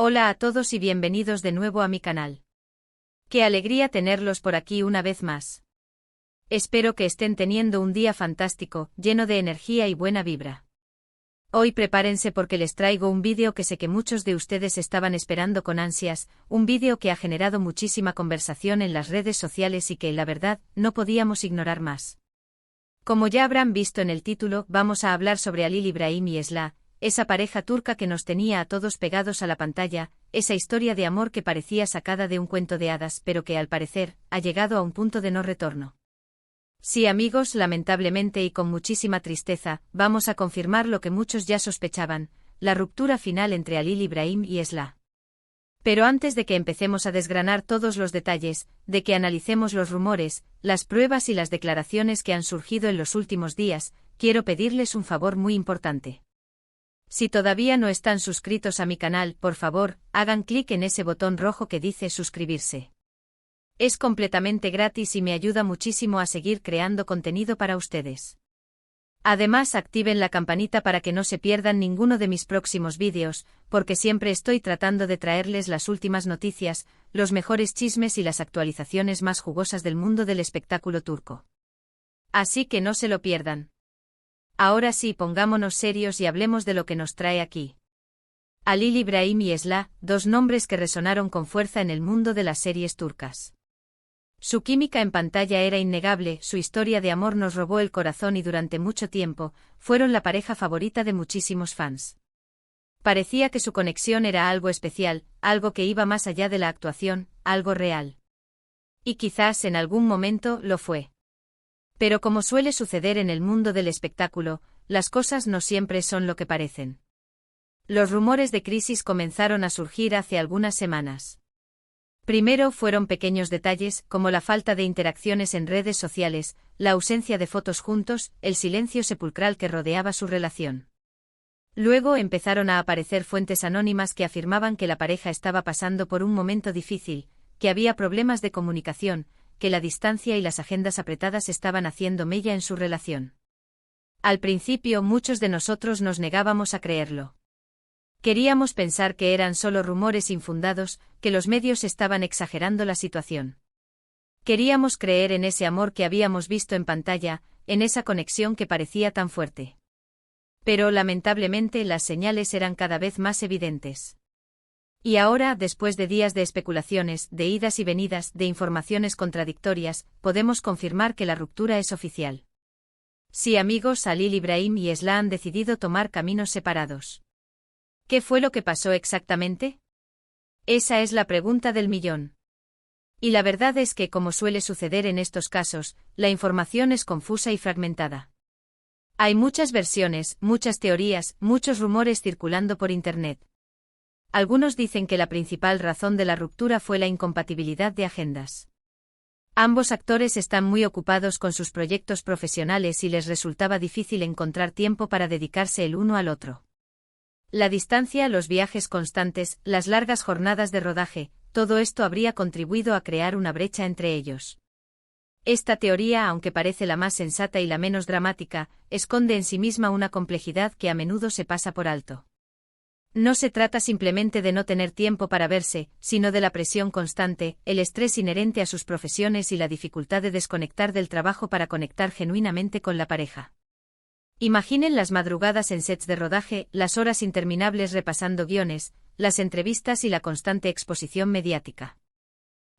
Hola a todos y bienvenidos de nuevo a mi canal. Qué alegría tenerlos por aquí una vez más. Espero que estén teniendo un día fantástico, lleno de energía y buena vibra. Hoy prepárense porque les traigo un vídeo que sé que muchos de ustedes estaban esperando con ansias, un vídeo que ha generado muchísima conversación en las redes sociales y que, la verdad, no podíamos ignorar más. Como ya habrán visto en el título, vamos a hablar sobre Halil İbrahim y Esla, esa pareja turca que nos tenía a todos pegados a la pantalla, esa historia de amor que parecía sacada de un cuento de hadas pero que al parecer, ha llegado a un punto de no retorno. Sí amigos, lamentablemente y con muchísima tristeza, vamos a confirmar lo que muchos ya sospechaban, la ruptura final entre Halil İbrahim y Esla. Pero antes de que empecemos a desgranar todos los detalles, de que analicemos los rumores, las pruebas y las declaraciones que han surgido en los últimos días, quiero pedirles un favor muy importante. Si todavía no están suscritos a mi canal, por favor, hagan clic en ese botón rojo que dice suscribirse. Es completamente gratis y me ayuda muchísimo a seguir creando contenido para ustedes. Además, activen la campanita para que no se pierdan ninguno de mis próximos vídeos, porque siempre estoy tratando de traerles las últimas noticias, los mejores chismes y las actualizaciones más jugosas del mundo del espectáculo turco. Así que no se lo pierdan. Ahora sí, pongámonos serios y hablemos de lo que nos trae aquí. Halil İbrahim y Esla, dos nombres que resonaron con fuerza en el mundo de las series turcas. Su química en pantalla era innegable, su historia de amor nos robó el corazón y durante mucho tiempo, fueron la pareja favorita de muchísimos fans. Parecía que su conexión era algo especial, algo que iba más allá de la actuación, algo real. Y quizás en algún momento lo fue. Pero como suele suceder en el mundo del espectáculo, las cosas no siempre son lo que parecen. Los rumores de crisis comenzaron a surgir hace algunas semanas. Primero fueron pequeños detalles, como la falta de interacciones en redes sociales, la ausencia de fotos juntos, el silencio sepulcral que rodeaba su relación. Luego empezaron a aparecer fuentes anónimas que afirmaban que la pareja estaba pasando por un momento difícil, que había problemas de comunicación, que la distancia y las agendas apretadas estaban haciendo mella en su relación. Al principio muchos de nosotros nos negábamos a creerlo. Queríamos pensar que eran solo rumores infundados, que los medios estaban exagerando la situación. Queríamos creer en ese amor que habíamos visto en pantalla, en esa conexión que parecía tan fuerte. Pero lamentablemente las señales eran cada vez más evidentes. Y ahora, después de días de especulaciones, de idas y venidas, de informaciones contradictorias, podemos confirmar que la ruptura es oficial. Sí amigos, Halil İbrahim y Esla han decidido tomar caminos separados. ¿Qué fue lo que pasó exactamente? Esa es la pregunta del millón. Y la verdad es que, como suele suceder en estos casos, la información es confusa y fragmentada. Hay muchas versiones, muchas teorías, muchos rumores circulando por Internet. Algunos dicen que la principal razón de la ruptura fue la incompatibilidad de agendas. Ambos actores están muy ocupados con sus proyectos profesionales y les resultaba difícil encontrar tiempo para dedicarse el uno al otro. La distancia, los viajes constantes, las largas jornadas de rodaje, todo esto habría contribuido a crear una brecha entre ellos. Esta teoría, aunque parece la más sensata y la menos dramática, esconde en sí misma una complejidad que a menudo se pasa por alto. No se trata simplemente de no tener tiempo para verse, sino de la presión constante, el estrés inherente a sus profesiones y la dificultad de desconectar del trabajo para conectar genuinamente con la pareja. Imaginen las madrugadas en sets de rodaje, las horas interminables repasando guiones, las entrevistas y la constante exposición mediática.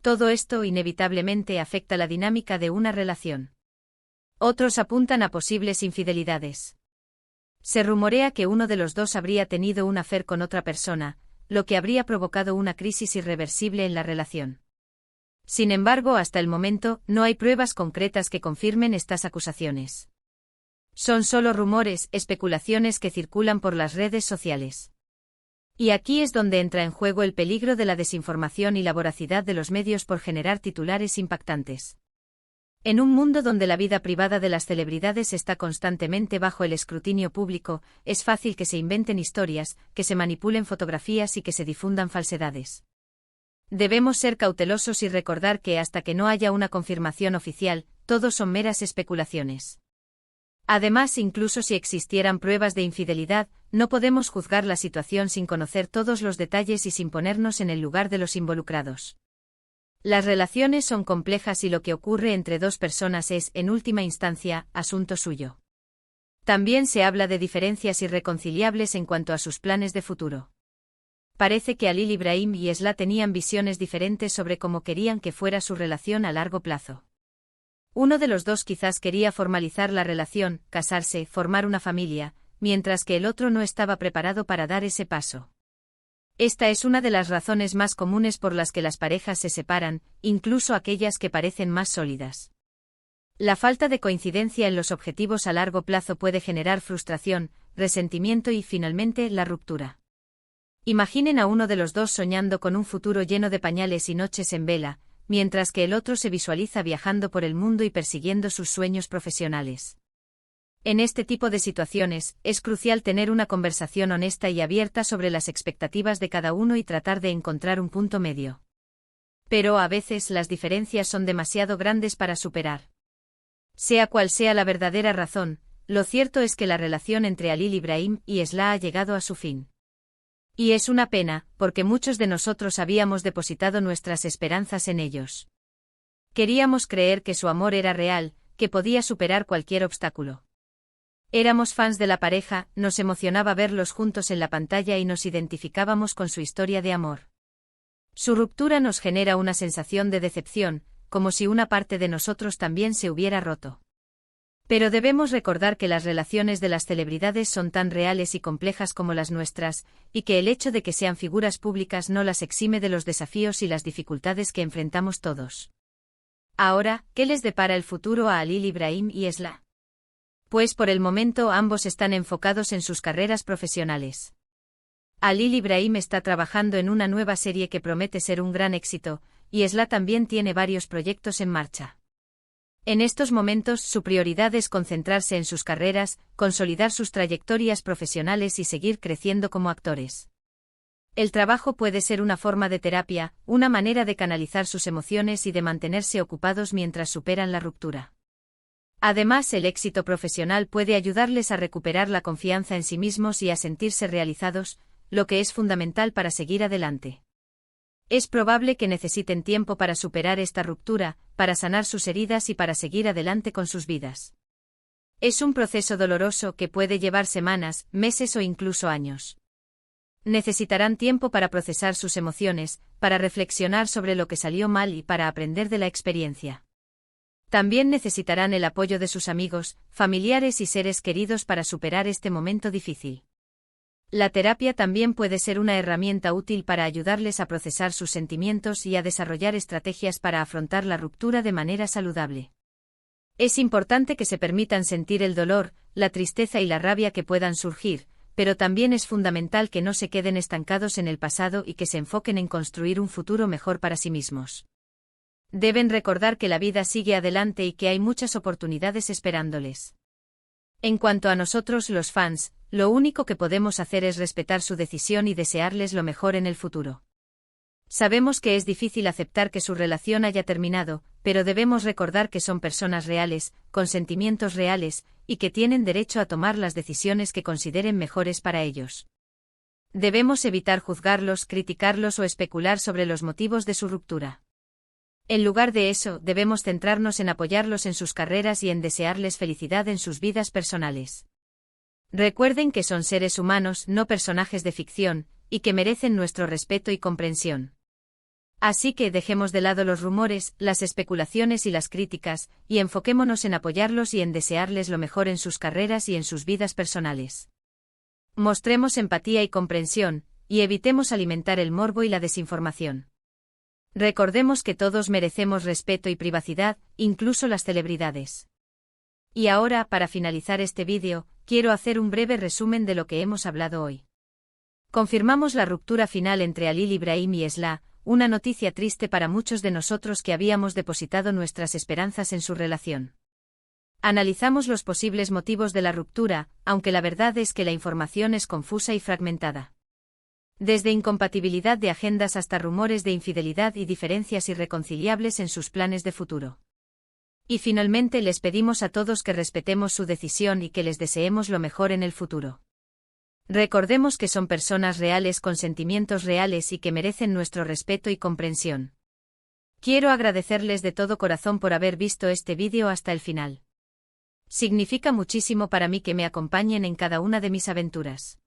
Todo esto inevitablemente afecta la dinámica de una relación. Otros apuntan a posibles infidelidades. Se rumorea que uno de los dos habría tenido un affair con otra persona, lo que habría provocado una crisis irreversible en la relación. Sin embargo, hasta el momento, no hay pruebas concretas que confirmen estas acusaciones. Son solo rumores, especulaciones que circulan por las redes sociales. Y aquí es donde entra en juego el peligro de la desinformación y la voracidad de los medios por generar titulares impactantes. En un mundo donde la vida privada de las celebridades está constantemente bajo el escrutinio público, es fácil que se inventen historias, que se manipulen fotografías y que se difundan falsedades. Debemos ser cautelosos y recordar que hasta que no haya una confirmación oficial, todo son meras especulaciones. Además, incluso si existieran pruebas de infidelidad, no podemos juzgar la situación sin conocer todos los detalles y sin ponernos en el lugar de los involucrados. Las relaciones son complejas y lo que ocurre entre dos personas es, en última instancia, asunto suyo. También se habla de diferencias irreconciliables en cuanto a sus planes de futuro. Parece que Halil Ibrahim y Esla tenían visiones diferentes sobre cómo querían que fuera su relación a largo plazo. Uno de los dos quizás quería formalizar la relación, casarse, formar una familia, mientras que el otro no estaba preparado para dar ese paso. Esta es una de las razones más comunes por las que las parejas se separan, incluso aquellas que parecen más sólidas. La falta de coincidencia en los objetivos a largo plazo puede generar frustración, resentimiento y, finalmente, la ruptura. Imaginen a uno de los dos soñando con un futuro lleno de pañales y noches en vela, mientras que el otro se visualiza viajando por el mundo y persiguiendo sus sueños profesionales. En este tipo de situaciones, es crucial tener una conversación honesta y abierta sobre las expectativas de cada uno y tratar de encontrar un punto medio. Pero a veces las diferencias son demasiado grandes para superar. Sea cual sea la verdadera razón, lo cierto es que la relación entre Halil Ibrahim y Esla ha llegado a su fin. Y es una pena, porque muchos de nosotros habíamos depositado nuestras esperanzas en ellos. Queríamos creer que su amor era real, que podía superar cualquier obstáculo. Éramos fans de la pareja, nos emocionaba verlos juntos en la pantalla y nos identificábamos con su historia de amor. Su ruptura nos genera una sensación de decepción, como si una parte de nosotros también se hubiera roto. Pero debemos recordar que las relaciones de las celebridades son tan reales y complejas como las nuestras, y que el hecho de que sean figuras públicas no las exime de los desafíos y las dificultades que enfrentamos todos. Ahora, ¿qué les depara el futuro a Halil Ibrahim y Esla? Pues por el momento ambos están enfocados en sus carreras profesionales. Halil Ibrahim está trabajando en una nueva serie que promete ser un gran éxito, y Esla también tiene varios proyectos en marcha. En estos momentos su prioridad es concentrarse en sus carreras, consolidar sus trayectorias profesionales y seguir creciendo como actores. El trabajo puede ser una forma de terapia, una manera de canalizar sus emociones y de mantenerse ocupados mientras superan la ruptura. Además, el éxito profesional puede ayudarles a recuperar la confianza en sí mismos y a sentirse realizados, lo que es fundamental para seguir adelante. Es probable que necesiten tiempo para superar esta ruptura, para sanar sus heridas y para seguir adelante con sus vidas. Es un proceso doloroso que puede llevar semanas, meses o incluso años. Necesitarán tiempo para procesar sus emociones, para reflexionar sobre lo que salió mal y para aprender de la experiencia. También necesitarán el apoyo de sus amigos, familiares y seres queridos para superar este momento difícil. La terapia también puede ser una herramienta útil para ayudarles a procesar sus sentimientos y a desarrollar estrategias para afrontar la ruptura de manera saludable. Es importante que se permitan sentir el dolor, la tristeza y la rabia que puedan surgir, pero también es fundamental que no se queden estancados en el pasado y que se enfoquen en construir un futuro mejor para sí mismos. Deben recordar que la vida sigue adelante y que hay muchas oportunidades esperándoles. En cuanto a nosotros los fans, lo único que podemos hacer es respetar su decisión y desearles lo mejor en el futuro. Sabemos que es difícil aceptar que su relación haya terminado, pero debemos recordar que son personas reales, con sentimientos reales, y que tienen derecho a tomar las decisiones que consideren mejores para ellos. Debemos evitar juzgarlos, criticarlos o especular sobre los motivos de su ruptura. En lugar de eso, debemos centrarnos en apoyarlos en sus carreras y en desearles felicidad en sus vidas personales. Recuerden que son seres humanos, no personajes de ficción, y que merecen nuestro respeto y comprensión. Así que dejemos de lado los rumores, las especulaciones y las críticas, y enfoquémonos en apoyarlos y en desearles lo mejor en sus carreras y en sus vidas personales. Mostremos empatía y comprensión, y evitemos alimentar el morbo y la desinformación. Recordemos que todos merecemos respeto y privacidad, incluso las celebridades. Y ahora, para finalizar este vídeo, quiero hacer un breve resumen de lo que hemos hablado hoy. Confirmamos la ruptura final entre Halil Ibrahim y Esla, una noticia triste para muchos de nosotros que habíamos depositado nuestras esperanzas en su relación. Analizamos los posibles motivos de la ruptura, aunque la verdad es que la información es confusa y fragmentada. Desde incompatibilidad de agendas hasta rumores de infidelidad y diferencias irreconciliables en sus planes de futuro. Y finalmente les pedimos a todos que respetemos su decisión y que les deseemos lo mejor en el futuro. Recordemos que son personas reales con sentimientos reales y que merecen nuestro respeto y comprensión. Quiero agradecerles de todo corazón por haber visto este vídeo hasta el final. Significa muchísimo para mí que me acompañen en cada una de mis aventuras.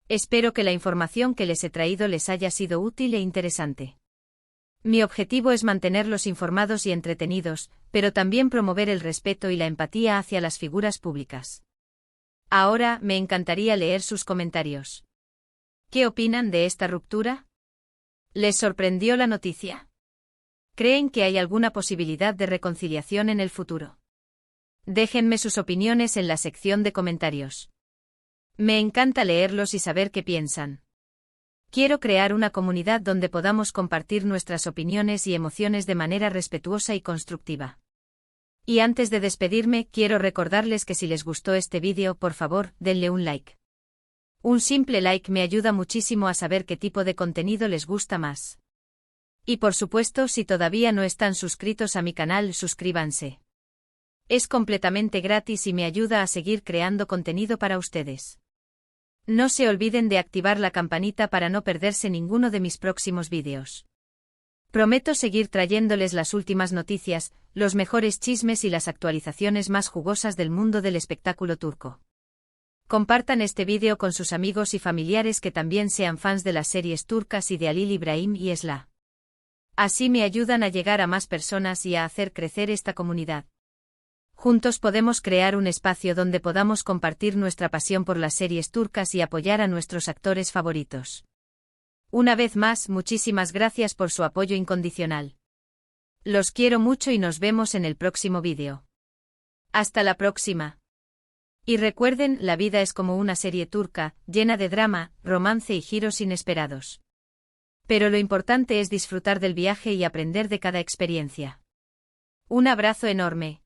Espero que la información que les he traído les haya sido útil e interesante. Mi objetivo es mantenerlos informados y entretenidos, pero también promover el respeto y la empatía hacia las figuras públicas. Ahora, me encantaría leer sus comentarios. ¿Qué opinan de esta ruptura? ¿Les sorprendió la noticia? ¿Creen que hay alguna posibilidad de reconciliación en el futuro? Déjenme sus opiniones en la sección de comentarios. Me encanta leerlos y saber qué piensan. Quiero crear una comunidad donde podamos compartir nuestras opiniones y emociones de manera respetuosa y constructiva. Y antes de despedirme, quiero recordarles que si les gustó este vídeo, por favor, denle un like. Un simple like me ayuda muchísimo a saber qué tipo de contenido les gusta más. Y por supuesto, si todavía no están suscritos a mi canal, suscríbanse. Es completamente gratis y me ayuda a seguir creando contenido para ustedes. No se olviden de activar la campanita para no perderse ninguno de mis próximos vídeos. Prometo seguir trayéndoles las últimas noticias, los mejores chismes y las actualizaciones más jugosas del mundo del espectáculo turco. Compartan este vídeo con sus amigos y familiares que también sean fans de las series turcas y de Halil İbrahim y Esla. Así me ayudan a llegar a más personas y a hacer crecer esta comunidad. Juntos podemos crear un espacio donde podamos compartir nuestra pasión por las series turcas y apoyar a nuestros actores favoritos. Una vez más, muchísimas gracias por su apoyo incondicional. Los quiero mucho y nos vemos en el próximo vídeo. Hasta la próxima. Y recuerden, la vida es como una serie turca, llena de drama, romance y giros inesperados. Pero lo importante es disfrutar del viaje y aprender de cada experiencia. Un abrazo enorme.